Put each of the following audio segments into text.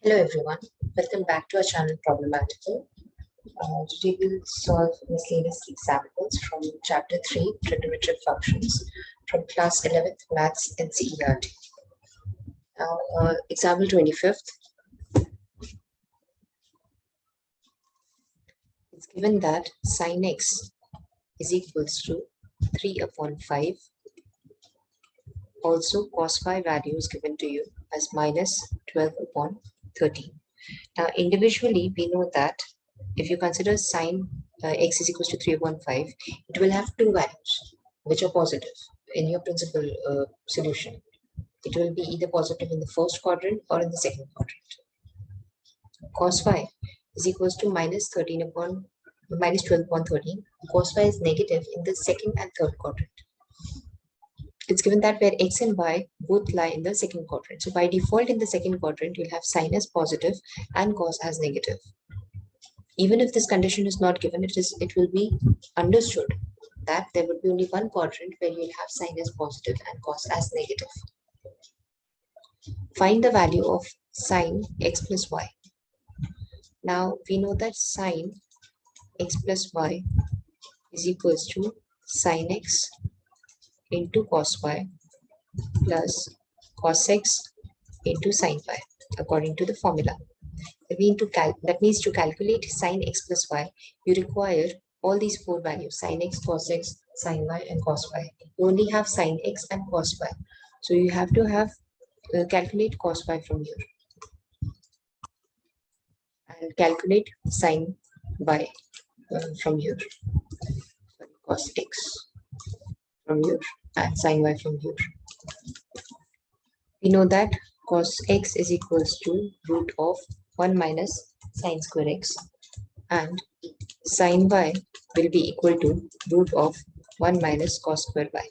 Hello everyone, welcome back to our channel Problematical. Today we'll solve miscellaneous examples from chapter 3 Trigonometric Functions from class 11th Maths NCERT. Now example 25th. It's given that sin x is equals to 3 upon 5. Also cos phi value is given to you as minus 12 upon 13. Now individually we know that if you consider sin x is equals to 3 upon 5, it will have two values which are positive in your principal solution. It will be either positive in the first quadrant or in the second quadrant. Cos phi is equals to minus 12 upon 13. Cos phi is negative in the second and third quadrant. It's given that where x and y both lie in the second quadrant. So by default in the second quadrant, you'll have sin as positive and cos as negative. Even if this condition is not given, it will be understood that there would be only one quadrant where you'll have sin as positive and cos as negative. Find the value of sin x plus y. Now we know that sin x plus y is equals to sin x into cos y plus cos x into sin y according to the formula. That means to calculate sin x plus y, you require all these four values: sin x, cos x, sin y, and cos y. You only have sin x and cos y, so you have to have calculate cos y from here and calculate sin y from here. Sorry, cos x from here and sin y from here. We know that cos x is equals to root of 1 minus sin square x, and sin y will be equal to root of 1 minus cos square y.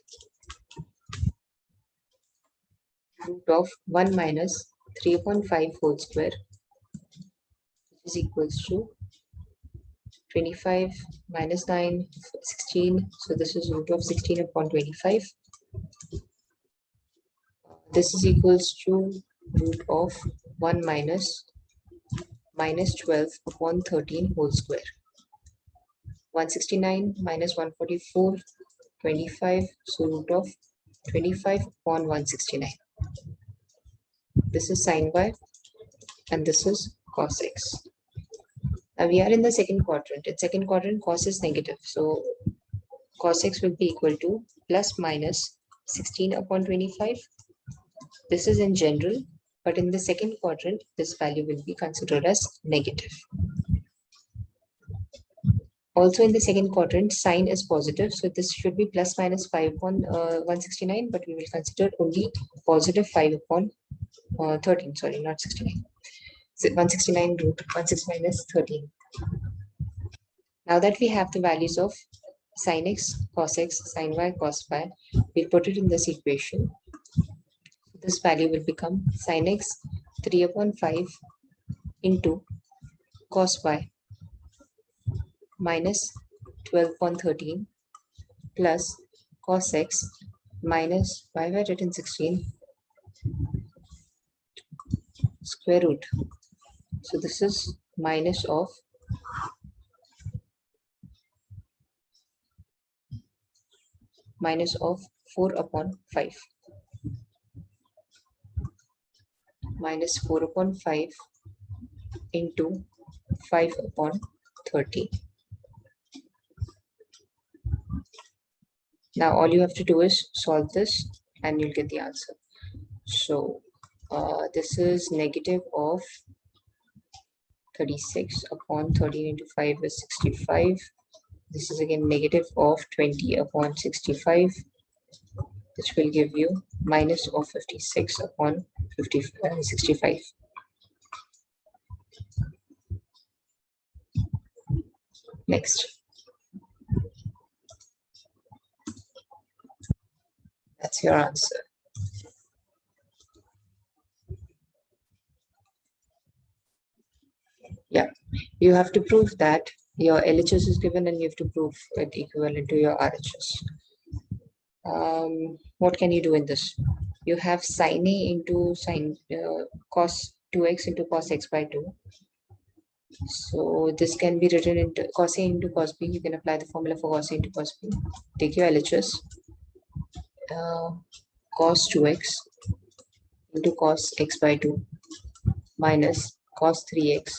Root of 1 minus 3 upon 5 whole square is equals to 25 minus 9, 16. So this is root of 16 upon 25. This is equals to root of 1 minus 12 upon 13 whole square. 169 minus 144, 25. So root of 25 upon 169. This is sin y and this is cos x. Now we are in the second quadrant. In second quadrant, cos is negative. So cos x will be equal to plus minus 16 upon 25. This is in general, but in the second quadrant, this value will be considered as negative. Also in the second quadrant, sin is positive. So this should be plus minus 5 upon 169, but we will consider only positive 5 upon 13. Sorry, not 69. 169 root 169 is 13. Now that we have the values of sin x, cos x, sin y, cos y, we'll put it in this equation. This value will become sin x 3 upon 5 into cos y minus 12 upon 13 plus cos x minus, why have I written 16? Square root. So this is minus of 4 upon 5. Minus 4 upon 5 into 5 upon 30. Now all you have to do is solve this and you'll get the answer. So this is negative of 36 upon 13 into 5 is 65. This is again negative of 20 upon 65, which will give you minus of 56 upon 65. Next. That's your answer. Yeah, you have to prove that your LHS is given and you have to prove it equivalent to your RHS. What can you do in this? You have sin A into cos 2x into cos x by 2. So this can be written into cos A into cos B. You can apply the formula for cos A into cos B. Take your LHS. Cos 2x into cos x by 2 minus cos 3x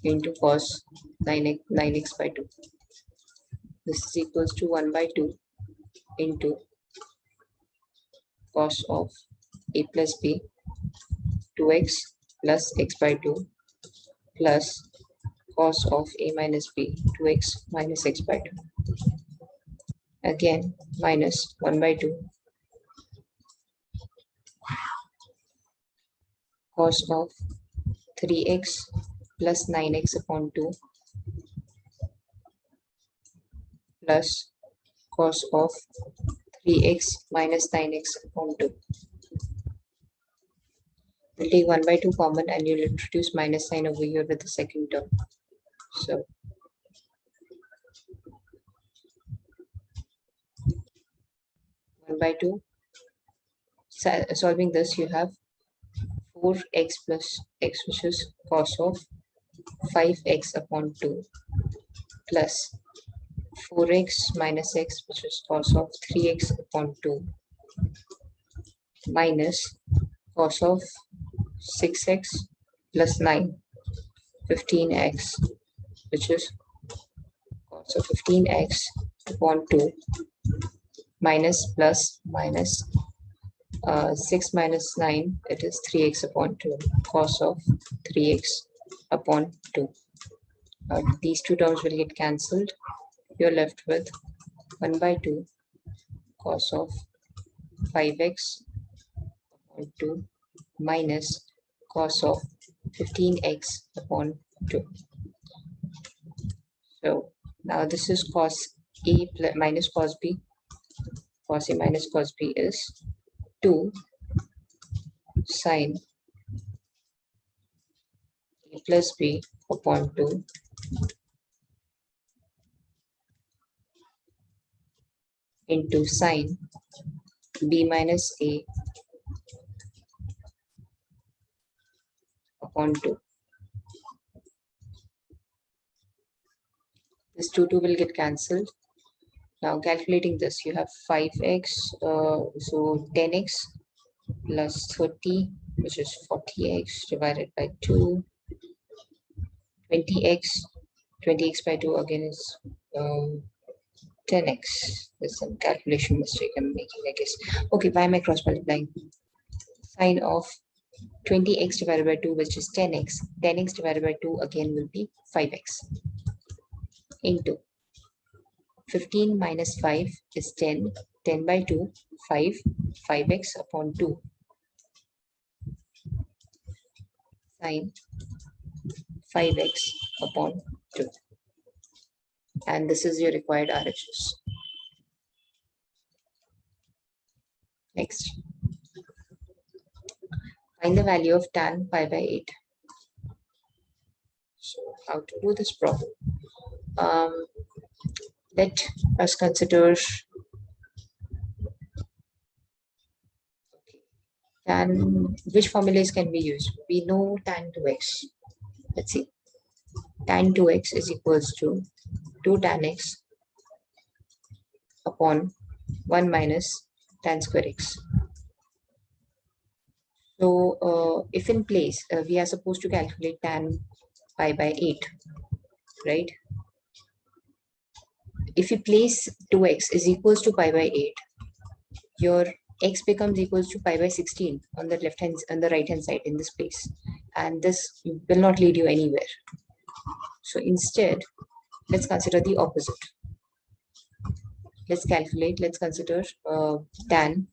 into cos 9x by 2. This is equals to 1 by 2 into cos of A plus B 2x plus x by 2 plus cos of A minus B 2x minus x by 2. Again minus 1 by 2 cos of 3x plus 9x upon 2 plus cos of 3x minus 9x upon 2. We'll take 1 by 2 common and you'll introduce minus sign over here with the second term. So 1 by 2, solving this, you have 4x plus x, which is cos of 5x upon 2 plus 4x minus x, which is cos of 3x upon 2 minus cos of 6x plus 9, 15x, which is cos of 15x upon 2 minus plus minus 6 minus 9, it is 3x upon 2, cos of 3x upon 2. These two terms will get cancelled. You're left with 1 by 2 cos of 5x upon 2 minus cos of 15x upon 2. So now this is cos A minus cos B. Cos A minus cos B is 2 sine A plus B upon 2 into sine B minus A upon 2. This 2 will get cancelled. Now calculating this, you have 5x, so 10x plus 30, which is 40x divided by 2, 20x by 2 again is 10x. There's some calculation mistake I'm making, I guess. Okay, why am I cross multiplying? Sine of 20x divided by 2, which is 10x. 10x divided by 2 again will be 5x into 15 minus 5 is 10. 10 by 2, 5. 5x upon 2 sine 5x upon 2. And this is your required RHS. Next. Find the value of tan pi by 8. So how to do this problem? Let us consider tan. Which formulas can we use? We know tan 2x. Let's see. Tan 2x is equals to 2 tan x upon 1 minus tan square x. So if in place, we are supposed to calculate tan pi by 8, right? If you place 2x is equals to pi by 8, your x becomes equals to pi by 16 on the left hand, on the right hand side in this place, and this will not lead you anywhere. So instead, let's consider the opposite. Let's calculate. Let's consider tan.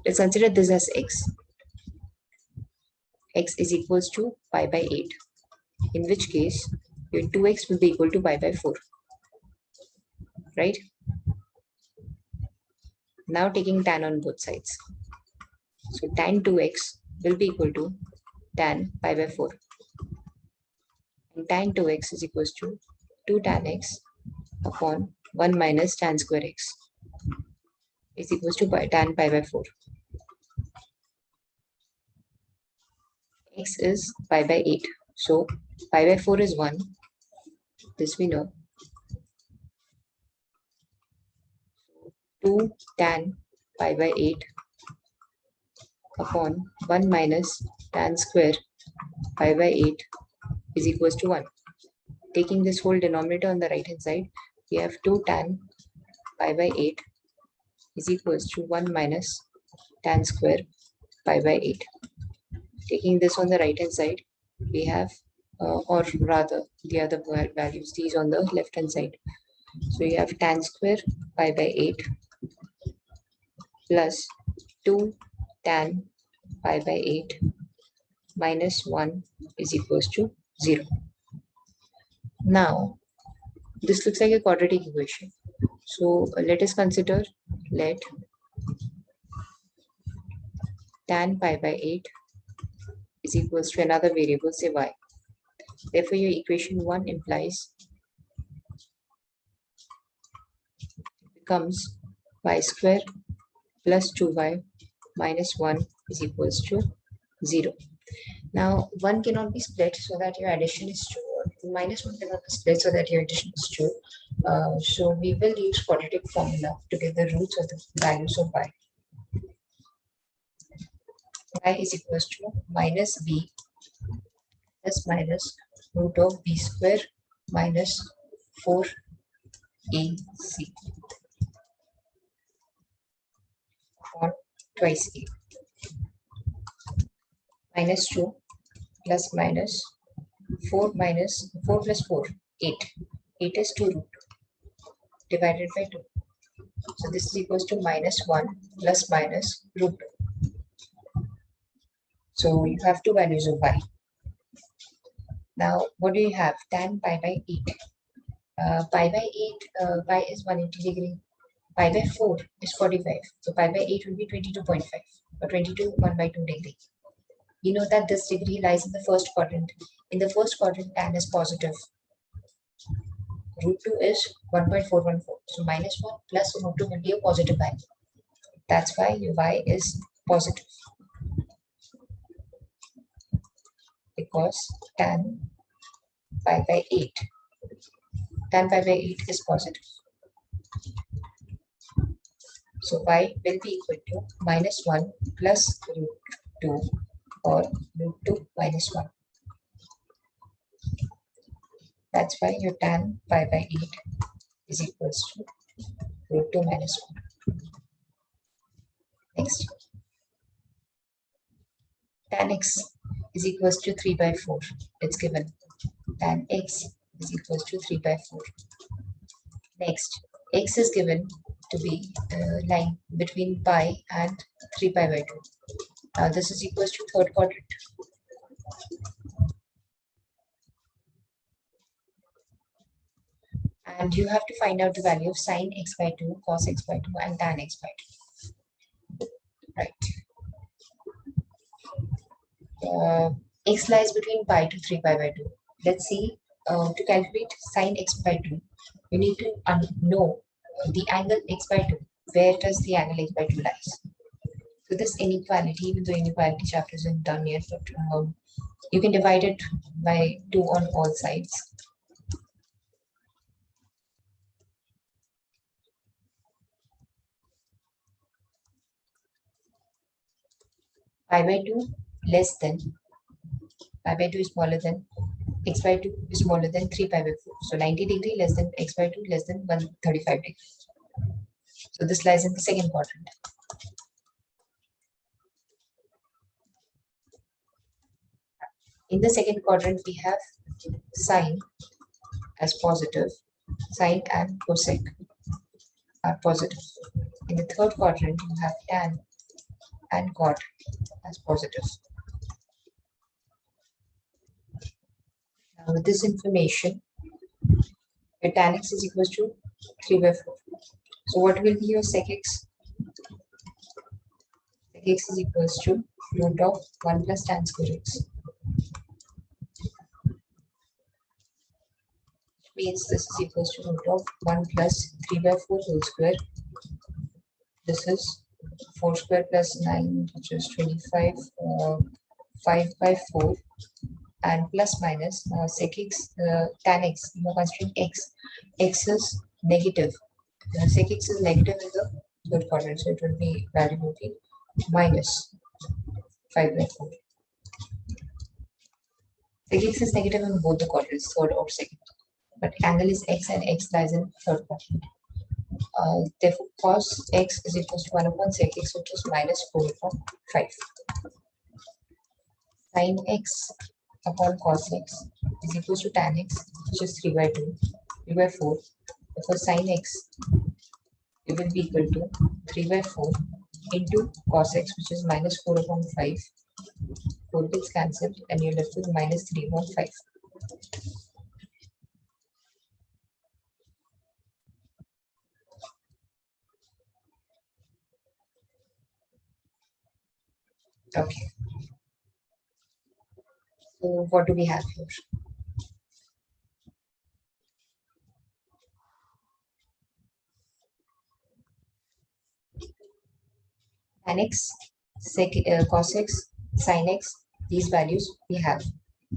Let's consider this as x. X is equals to pi by 8. In which case, your 2x will be equal to pi by 4. Right? Now taking tan on both sides. So tan 2x will be equal to tan pi by 4. And tan 2x is equals to 2 tan x upon 1 minus tan square x. is equals to tan pi by 4. X is pi by 8. So pi by 4 is 1. This we know. 2 tan pi by 8 upon 1 minus tan square pi by 8 is equals to 1. Taking this whole denominator on the right hand side, we have 2 tan pi by 8 is equals to 1 minus tan square pi by 8. Taking this on the right hand side, we have, or rather the other values, these on the left hand side. So you have tan square pi by 8 plus 2 tan pi by 8 minus 1 is equals to 0. Now, this looks like a quadratic equation. So let us consider, let tan pi by 8 is equals to another variable, say y. Therefore, your equation 1 implies becomes y square plus 2y minus 1 is equals to 0. Now, 1 cannot be split so that your addition is true. Minus 1 cannot be split so that your addition is true. So we will use quadratic formula to get the roots of the values of y. Y is equals to minus b plus minus root of b square minus 4ac or twice a minus 2 plus minus 4 minus 4 plus 4, 8. 8 is 2 root divided by 2. So this is equals to minus 1 plus minus root 2. So you have two values of y. Now what do you have? Tan pi by 8. Pi by 8, y is 180 degree. Pi by 4 is 45. So pi by 8 will be 22.5 or 22 1 by 2 degree. You know that this degree lies in the first quadrant. In the first quadrant, tan is positive. Root 2 is 1.414. So minus 1 plus root 2 will be a positive value. That's why your y is positive. Because tan pi by 8. Tan pi by 8 is positive. So y will be equal to minus 1 plus root 2 or root 2 minus 1. That's why your tan pi by 8 is equals to root 2 minus 1. Next. Tan x is equals to 3 by 4. It's given. Tan x is equals to 3 by 4. Next, x is given to be lying between pi and 3 pi by 2. Now this is equals to third quadrant. And you have to find out the value of sine x by 2, cos x by 2, and tan x by 2. Right. X lies between pi to 3 pi by 2. Let's see, to calculate sine x by 2, you need to know the angle x by 2. Where does the angle x by 2 lies? So this inequality, even though inequality chapter isn't done yet, but you can divide it by 2 on all sides. Pi by 2 less than, pi by 2 is smaller than, x by 2 is smaller than 3 pi by 4. So 90 degree less than x by 2 less than 135 degree. So this lies in the second quadrant. In the second quadrant, we have sine as positive, sine and cosec are positive. In the third quadrant, you have tan and cot as positive. Now with this information, your tan x is equals to 3 by 4. So what will be your sec x? Sec x is equals to root of 1 plus tan square x. Which means this is equals to root of 1 plus 3 by 4 whole square This is 4 square plus 9, which is 25, 5 by 4, and plus minus sec x, tan x, you are considering x. X is negative. Sec x is negative in the third quadrant, so it will be value will be minus 5 by 4. Sec x is negative in both the quadrants, third or second. But angle is x and x lies in third quadrant. Therefore, cos x is equals to 1 upon sec x, which is minus 4 upon 5. Sin x upon cos x is equals to tan x, which is 3 by 2, 3 by 4. Therefore, sin x, it will be equal to 3 by 4 into cos x, which is minus 4 upon 5. 4 gets cancelled, and you're left with minus 3 upon 5. Okay. So what do we have here? Tan x, cos x, sin x, these values we have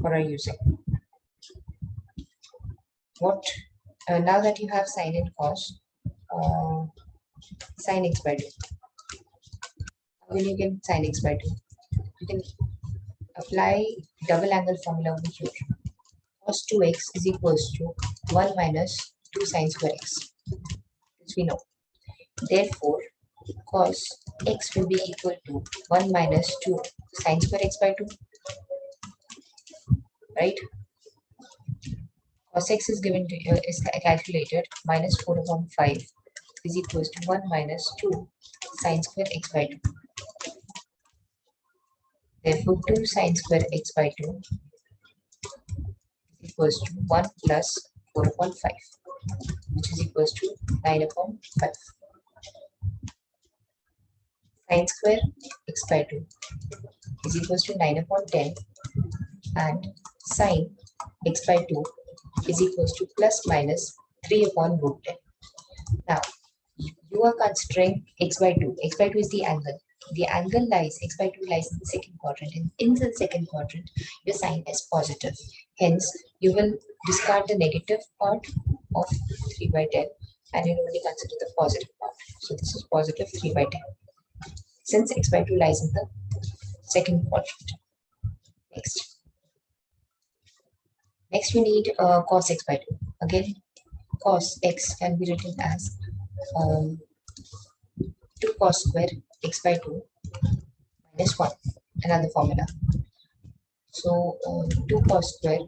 for our using. What now that you have sin and cos, sin x by 2. How will you get sin x by 2? You can apply double angle formula over here. Cos 2x is equals to 1 minus 2 sin square x. This we know. Therefore, cos x will be equal to 1 minus 2 sin square x by 2. Right? Cos x is given to is calculated minus 4 upon 5 is equals to 1 minus 2 sin square x by 2. Therefore, 2 sin square x by 2 is equals to 1 plus 4 upon 5, which is equals to 9 upon 5. Sin square x by 2 is equals to 9 upon 10, and sin x by 2 is equals to plus minus 3 upon root 10. Now, you are considering x by 2. X by 2 is the angle. The angle lies, x by 2 lies in the second quadrant. And in the second quadrant, your sign is positive. Hence, you will discard the negative part of 3 by 10 and you only consider the positive part. So this is positive 3 by 10. Since x by 2 lies in the second quadrant. Next. Next, we need cos x by 2. Again, cos x can be written as 2 cos square x by 2 minus 1, another formula. So 2 cos square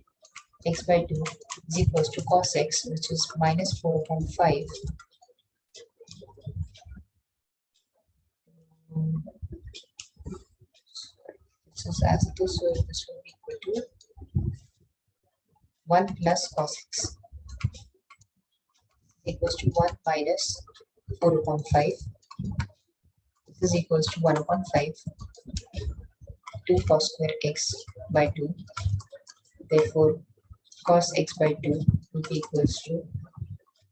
x by 2 is equals to cos x, which is minus 4 upon 5. This is as it is, so this will be equal to 1 plus cos x equals to 1 minus 4 upon 5. This is equals to 1 upon 5, 2 cos square x by 2. Therefore, cos x by 2 will be equals to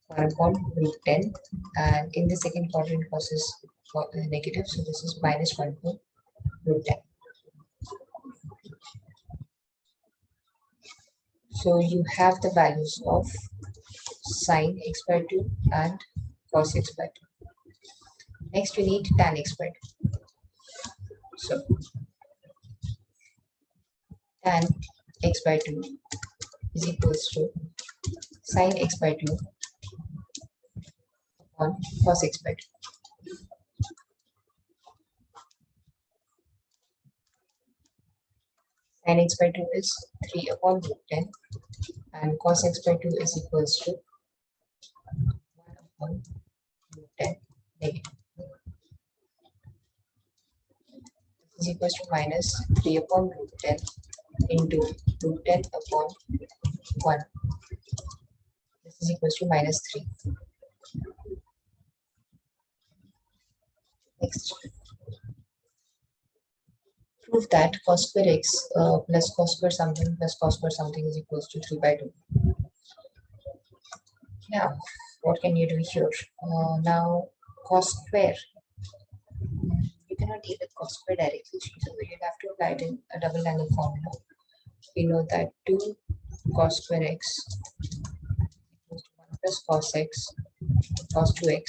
1 upon root 10. And in the second quadrant, cos is negative, so this is minus 1 upon root 10. So you have the values of sin x by 2 and cos x by 2. Next, we need tan x by 2. So, tan x by 2 is equals to sin x by 2 upon cos x by 2. Sin x by 2 is 3 upon root 10, and cos x by 2 is equals to 1 upon root 10 negative. This is equals to minus 3 upon root 10 into root 10 upon 1. This is equals to minus 3. Next. Prove that cos square x plus cos square something plus cos square something is equals to 3 by 2. Now, what can you do here? Now, cos square you cannot deal with cos square directly, so you'll have to apply it in a double angle formula. We know that 2 cos square x equals to 1 plus cos x cos 2x,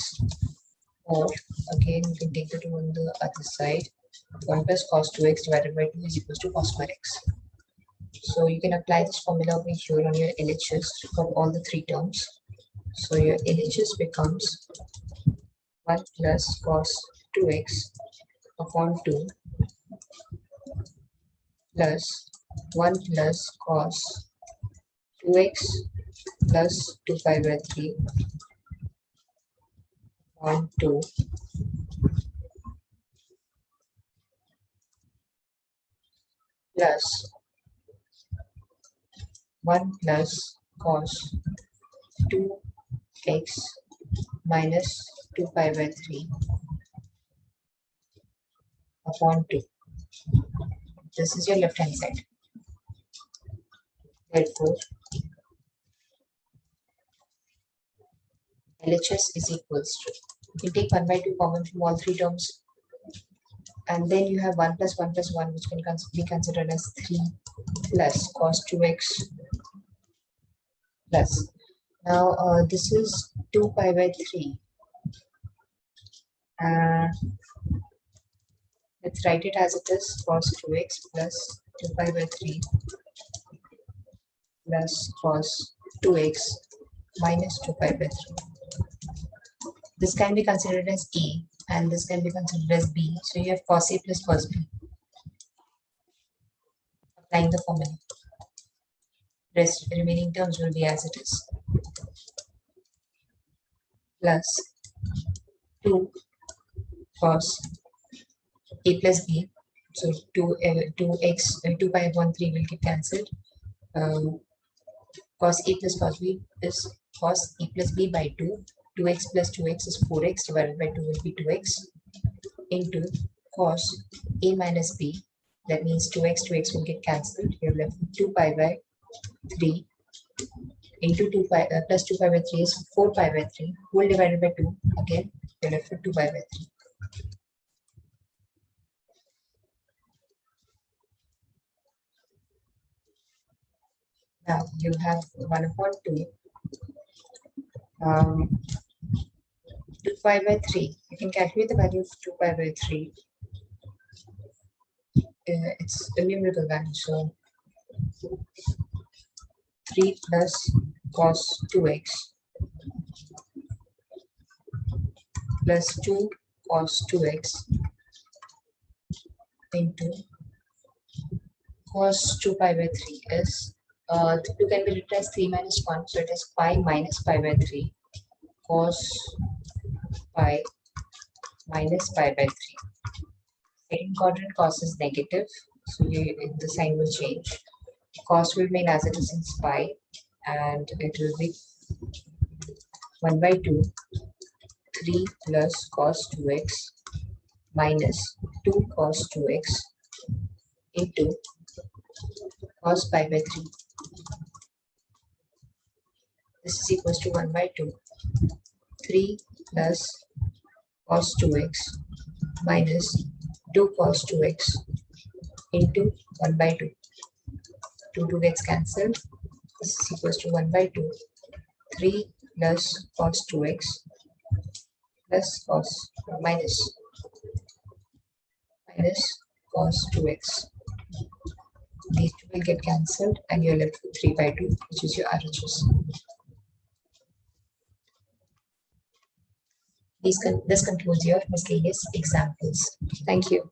or again we can take the 2 on the other side. 1 plus cos 2x divided by 2 is equals to cos square x. So you can apply this formula over here on your LHS for all the three terms. So your LHS becomes 1 plus cos 2x upon 2 plus 1 plus cos 2x plus 2 pi by 3 on 2 plus 1 plus cos 2x minus 2 pi by 3 upon 2. This is your left hand side. Therefore, LHS is equals to, you take 1 by 2 common from all three terms, and then you have 1 plus 1 plus 1, which can be considered as 3 plus cos 2x plus. Now this is 2 pi by 3. Let's write it as it is, cos 2x plus 2 pi by 3 plus cos 2x minus 2 pi by 3. This can be considered as A and this can be considered as B. So you have cos A plus cos B. Applying the formula. Rest remaining terms will be as it is. Plus 2 cos A plus B. So 2 pi upon 3 will get cancelled. Cos A plus cos B is cos A plus B by 2. 2x plus 2x is 4x divided by 2 will be 2x into cos A minus B. That means 2x will get cancelled. You're left with 2 pi by 3 into 2 pi plus 2 pi by 3 is 4 pi by 3 whole divided by 2. Again, you're left with 2 pi by 3. Now you have 1 upon 2. 2 pi by 3. You can calculate the value of 2 pi by 3. It's a numerical value. So 3 plus cos 2x plus 2 cos 2x into cos 2 pi by 3 is 2 can be written as 3 minus 1, so it is pi minus pi by 3 cos pi minus pi by 3. Second quadrant cos is negative, so the sign will change. Cos will remain as it is in pi, and it will be 1 by 2 3 plus cos 2x minus 2 cos 2x into cos pi by 3. This is equals to 1 by 2 3 plus cos 2x minus 2 cos 2x into 1 by 2. 2 gets cancelled. This is equals to 1 by 2 3 plus cos 2x plus cos minus cos 2x. These two will get cancelled and you're left with 3 by 2, which is your RHS. This concludes your miscellaneous examples. Thank you.